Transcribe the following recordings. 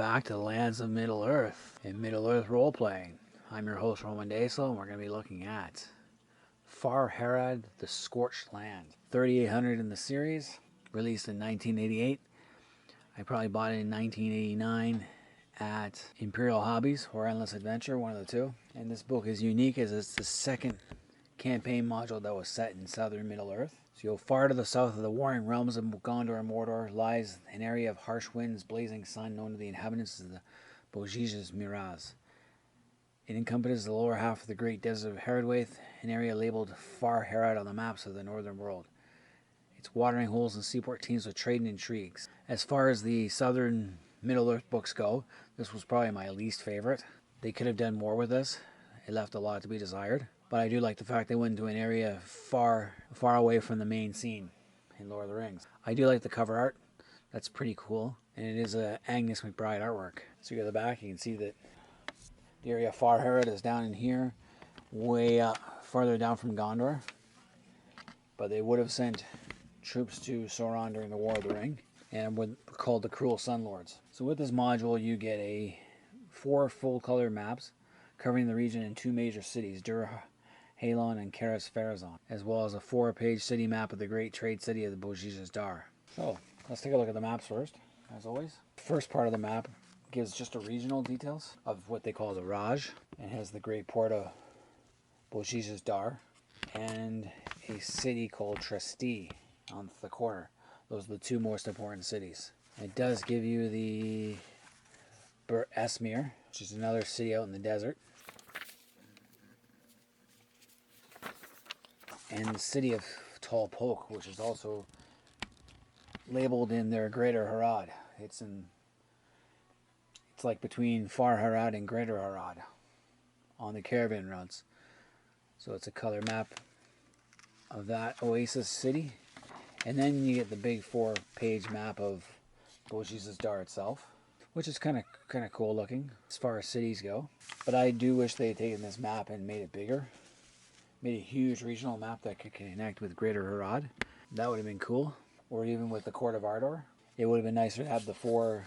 back to the lands of Middle-earth in Middle-earth role-playing. I'm your host, Roman Daisel, and we're going to be looking at Harad, the Scorched Land. 3800 in the series, released in 1988. I probably bought it in 1989 at Imperial Hobbies or Endless Adventure, one of the two. And this book is unique as it's the second campaign module that was set in southern Middle-earth. So far to the south of the warring realms of Gondor and Mordor lies an area of harsh winds, blazing sun, known to the inhabitants as the Bozisha-Miraz. It encompasses the lower half of the great desert of Harad, an area labeled Harad on the maps of the northern world. Its watering holes and seaport teems with trade and intrigues. As far as the southern Middle-earth books go, this was probably my least favorite. They could have done more with this. It left a lot to be desired. But I do like the fact they went into an area far away from the main scene in Lord of the Rings. I do like the cover art. That's pretty cool. And it is a Agnes McBride artwork. So you go to the back, you can see that the area of Harad is down in here, way farther down from Gondor. But they would have sent troops to Sauron during the War of the Ring, and were called the Cruel Sun Lords. So with this module, you get 4 full-color maps covering the region in 2 major cities, Halon and Karas-Pharazôn, as well as a 4-page city map of the great trade city of the Bozisha-Dar. So, let's take a look at the maps first, as always. The first part of the map gives just the regional details of what they call the Raj, and has the great port of Bozisha-Dar, and a city called Tresti on the corner. Those are the 2 most important cities. It does give you the Esmir, which is another city out in the desert, and the city of Talpok, which is also labeled in their Greater Harad. It's like between Harad and Greater Harad on the caravan routes. So it's a color map of that oasis city. And then you get the big 4-page map of Bozisha-Dar itself, which is kind of cool looking as far as cities go. But I do wish they had taken this map and made it bigger. Made a huge regional map that could connect with Greater Harad. That would have been cool. Or even with the Court of Ardor. It would have been nicer to have the 4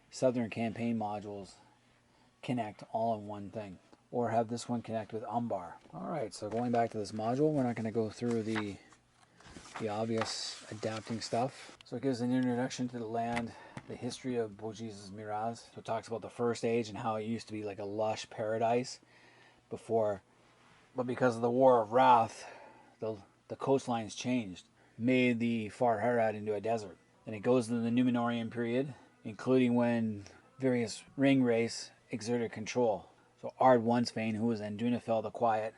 southern campaign modules connect all in one thing. Or have this one connect with Umbar. Alright, so going back to this module, we're not going to go through the obvious adapting stuff. So it gives an introduction to the land, the history of Bozisha-Miraz. So it talks about the First Age and how it used to be like a lush paradise before. But because of the War of Wrath, the coastlines changed, made the Harad into a desert. And it goes into the Númenórean period, including when various ring race exerted control. So Ard Oncevain, who was then Dunafel the Quiet,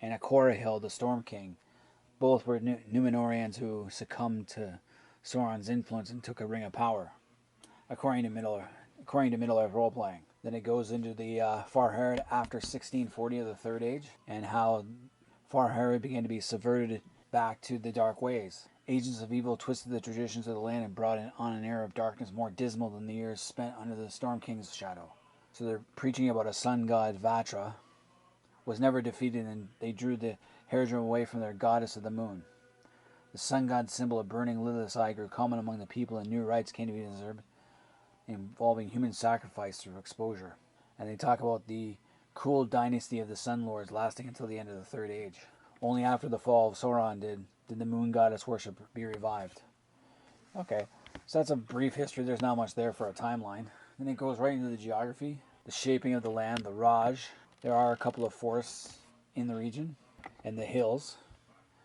and Akorahil the Storm King, both were Númenóreans who succumbed to Sauron's influence and took a ring of power, according to Middle-earth role-playing. Then it goes into the Harad after 1640 of the Third Age, and how Harad began to be subverted back to the dark ways. Agents of evil twisted the traditions of the land and brought on an era of darkness more dismal than the years spent under the Storm King's shadow. So they're preaching about a sun god, Vatra, was never defeated, and they drew the Haradrim away from their goddess of the moon. The sun god's symbol of burning Lilith's eye grew common among the people, and new rites came to be observed, involving human sacrifice through exposure. And they talk about the cruel dynasty of the Sun Lords lasting until the end of the Third Age. Only after the fall of Sauron did the moon goddess worship be revived. Okay, so that's a brief history. There's not much there for a timeline. Then it goes right into the geography, the shaping of the land, the Raj. There are a couple of forests in the region, and the hills.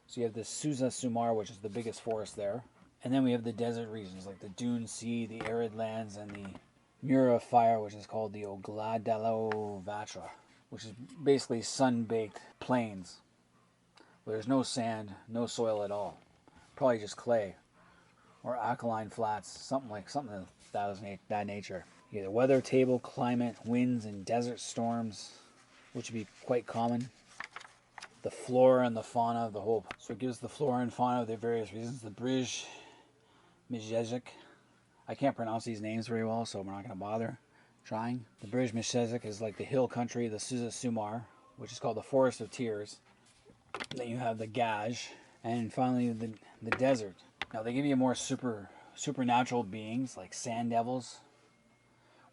So you have the Suza-Sumar, which is the biggest forest there. And then we have the desert regions, like the Dune Sea, the arid lands, and the Muir of Fire, which is called the Ogladalo Vatra, which is basically sun-baked plains, where there's no sand, no soil at all. Probably just clay, or alkaline flats, something of that nature. You get the weather table, climate, winds, and desert storms, which would be quite common. The flora and the fauna of the whole. So it gives the flora and fauna of their various reasons. The Brij-Mishezek. I can't pronounce these names very well, so we're not going to bother trying. The Brij-Mishezek is like the hill country, the Suza-Sumar, which is called the Forest of Tears. Then you have the Gaj, and finally the desert. Now they give you more supernatural beings like sand devils,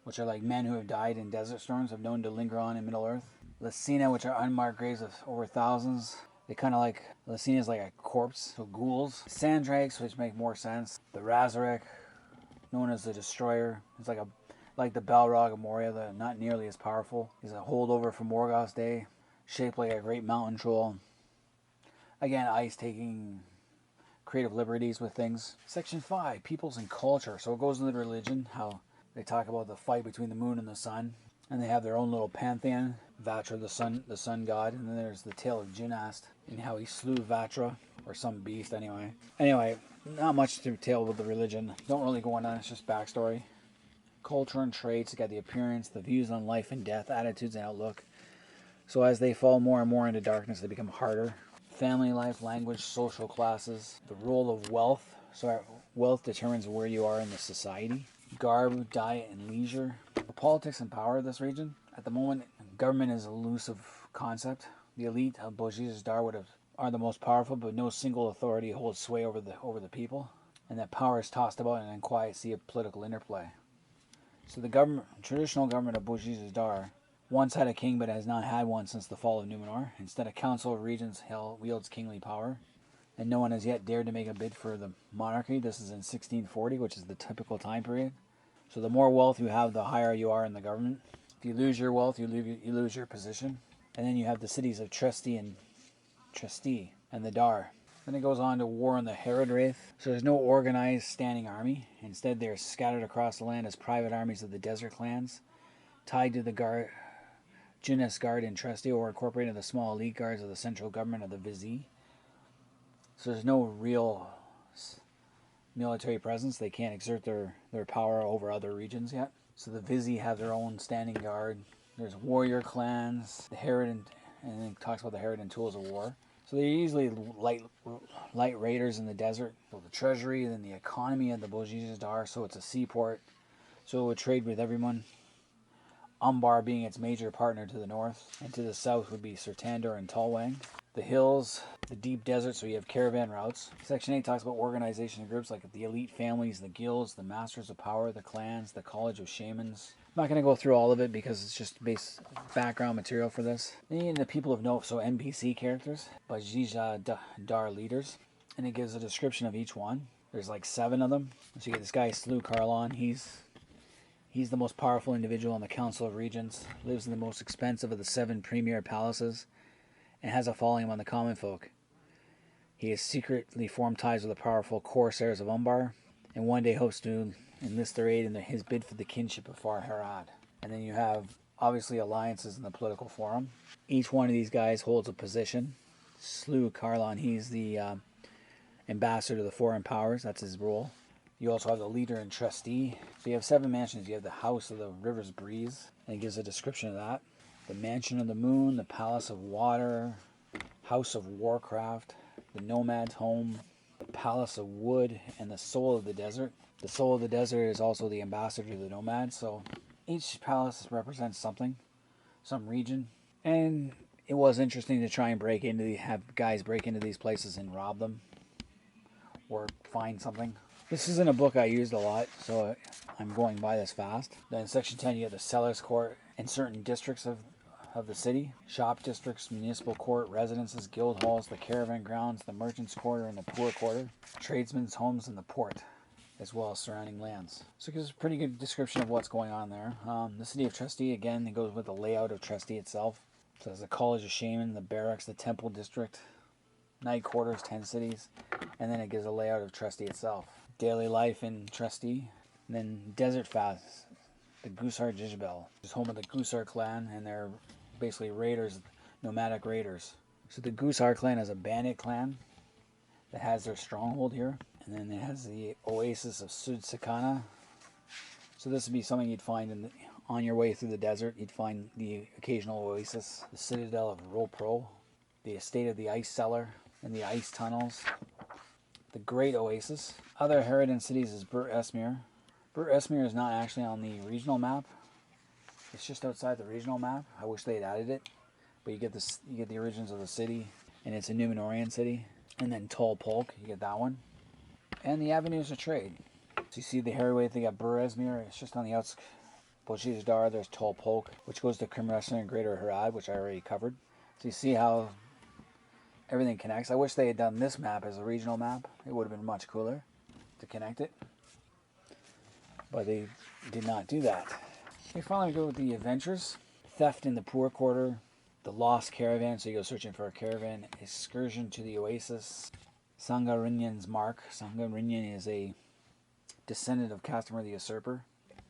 which are like men who have died in desert storms, have known to linger on in Middle Earth. Lacina, which are unmarked graves of over thousands. They kind of like, Lacina is like a corpse, so ghouls. Sandrakes, which make more sense. The Razarek, known as the Destroyer. It's like the Balrog of Moria, not nearly as powerful. He's a holdover from Morgoth's day, shaped like a great mountain troll. Again, ice taking creative liberties with things. Section 5, peoples and culture. So it goes into religion, how they talk about the fight between the moon and the sun. And they have their own little pantheon. Vatra, the sun god. And then there's the tale of Junast and how he slew Vatra, or some beast anyway. Anyway, not much to tell with the religion. Don't really go on, it's just backstory. Culture and traits, you got the appearance, the views on life and death, attitudes and outlook. So as they fall more and more into darkness, they become harder. Family life, language, social classes, the role of wealth. So wealth determines where you are in the society. Garb, diet, and leisure. The politics and power of this region. At the moment, government is an elusive concept. The elite of Bozisha-Miraz are the most powerful, but no single authority holds sway over the people. And that power is tossed about in an unquiet sea of political interplay. So the traditional government of Bozisha-Miraz once had a king, but has not had one since the fall of Numenor. Instead, a council of regents wields kingly power, and no one has yet dared to make a bid for the monarchy. This is in 1640, which is the typical time period. So the more wealth you have, the higher you are in the government. If you lose your wealth, you lose your position. And then you have the cities of Tresti and the Dar. Then it goes on to war on the Harad Wraith. So there's no organized standing army. Instead, they're scattered across the land as private armies of the desert clans, tied to the Junas Guard in Tresti, or incorporated the small elite guards of the central government of the I.C.E. So there's no real military presence. They can't exert their power over other regions yet. So the I.C.E. have their own standing guard. There's warrior clans, the Harad, and it talks about the Harad and tools of war. So they're usually light raiders in the desert. So the treasury and the economy of the Bozisha-Miraz, so it's a seaport. So it would trade with everyone. Umbar being its major partner to the north, and to the south would be Sertandor and Talwang. The hills, the deep desert, so you have caravan routes. Section 8 talks about organization of groups like the elite families, the guilds, the masters of power, the clans, the college of shamans. I'm not going to go through all of it because it's just background material for this. Then the people of note, so NPC characters, Bozisha-Miraz leaders, and it gives a description of each one. There's like 7 of them. So you get this guy, Slew Carlon. He's the most powerful individual on the Council of Regents, lives in the most expensive of the 7 premier palaces, and has a following among the common folk. He has secretly formed ties with the powerful corsairs of Umbar, and one day hopes to enlist their aid in his bid for the kinship of Far Harad. And then you have, obviously, alliances in the political forum. Each one of these guys holds a position. Slew Carlon, he's the ambassador to the foreign powers, that's his role. You also have the leader and trustee. So you have 7 mansions. You have the House of the River's Breeze, and it gives a description of that. The Mansion of the Moon, the Palace of Water, House of Warcraft, the Nomad's Home, the Palace of Wood, and the Soul of the Desert. The Soul of the Desert is also the ambassador to the Nomads. So each palace represents something, some region. And it was interesting to try and have guys break into these places and rob them or find something. This isn't a book I used a lot, so I'm going by this fast. Then in section 10, you have the Sellers Court and certain districts of the city. Shop districts, municipal court, residences, guild halls, the caravan grounds, the merchants' quarter, and the poor quarter. Tradesmen's homes and the port, as well as surrounding lands. So it gives a pretty good description of what's going on there. The city of Tresti, again, it goes with the layout of Tresti itself. So there's the College of Shaman, the barracks, the temple district, night quarters, 10 cities, and then it gives a layout of Tresti itself. Daily life in Tresti, and then Desert Fast, the Gusar Jijbel, which is home of the Gusar clan, and they're basically raiders, nomadic raiders. So the Gusar clan is a bandit clan that has their stronghold here, and then it has the Oasis of Sud Sakana. So this would be something you'd find on your way through the desert. You'd find the occasional oasis, the Citadel of Ropro, the Estate of the Ice Cellar, and the Ice Tunnels. The Great Oasis. Other Haradan cities is Bur Esmir. Bur Esmir is not actually on the regional map. It's just outside the regional map. I wish they had added it. But you get the origins of the city, and it's a Numenorian city. And then Tol Polk, you get that one. And the avenues of trade. So you see the Harroway, they got Bur Esmir. It's just on the Bozisha-Miraz, there's Tolpok, which goes to Crimressa and Greater Harad, which I already covered. So you see how everything connects. I wish they had done this map as a regional map. It would have been much cooler to connect it. But they did not do that. We finally go with the adventures. Theft in the Poor Quarter, the Lost Caravan, so you go searching for a caravan, Excursion to the Oasis, Sangarinyan's Mark. Sangarinyan is a descendant of Castamir the Usurper.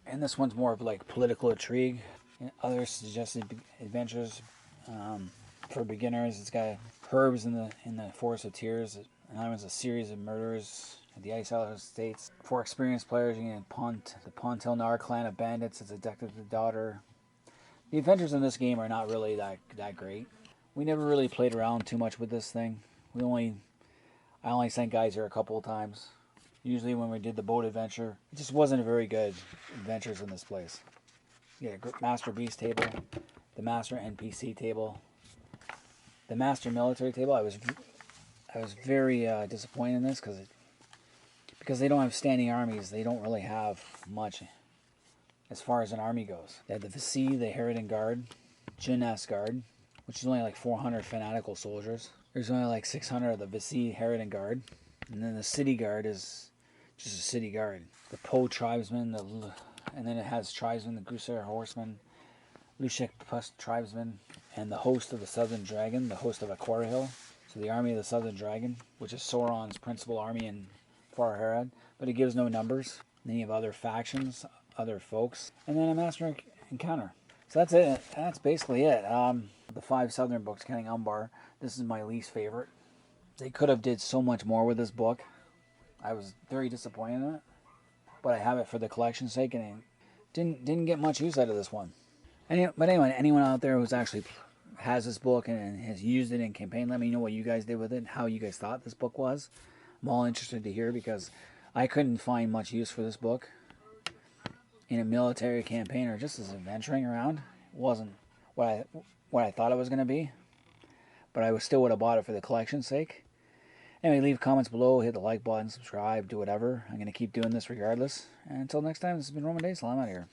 And this one's more of like political intrigue. And other suggested adventures for beginners. It's got herbs in the Forest of Tears. Another one's a series of murders at the Ice Isle Estates. For experienced players, you get the Pontelnar clan of bandits. It's abducted the daughter. The adventures in this game are not really that great. We never really played around too much with this thing. I only sent guys here a couple of times. Usually when we did the boat adventure, it just wasn't a very good adventures in this place. You get a Master Beast table, the Master NPC table, the Master Military table. I was very disappointed in this because they don't have standing armies. They don't really have much as far as an army goes. They have the I.C.E, the Harad Guard, Jinnas Guard, which is only like 400 fanatical soldiers. There's only like 600 of the I.C.E, Harad Guard. And then the City Guard is just a city guard. The Po tribesmen, and then it has tribesmen, the Gusar horsemen, Lushek plus tribesmen, and the host of the Southern Dragon, the host of Aquarihill. So the army of the Southern Dragon, which is Sauron's principal army in Far Harad, but it gives no numbers. And then you have other factions, other folks, and then a Master Encounter. So that's it. That's basically it. The 5 Southern books, counting Umbar, this is my least favorite. They could have did so much more with this book. I was very disappointed in it, but I have it for the collection's sake, and I didn't get much use out of this one. But anyway, anyone out there who's actually has this book and has used it in campaign, let me know what you guys did with it, how you guys thought this book was. I'm all interested to hear because I couldn't find much use for this book in a military campaign or just as adventuring around. It wasn't what I thought it was going to be, but I still would have bought it for the collection's sake. Anyway, leave comments below, hit the like button, subscribe, do whatever. I'm going to keep doing this regardless. And until next time, this has been Roman Days. I'm out of here.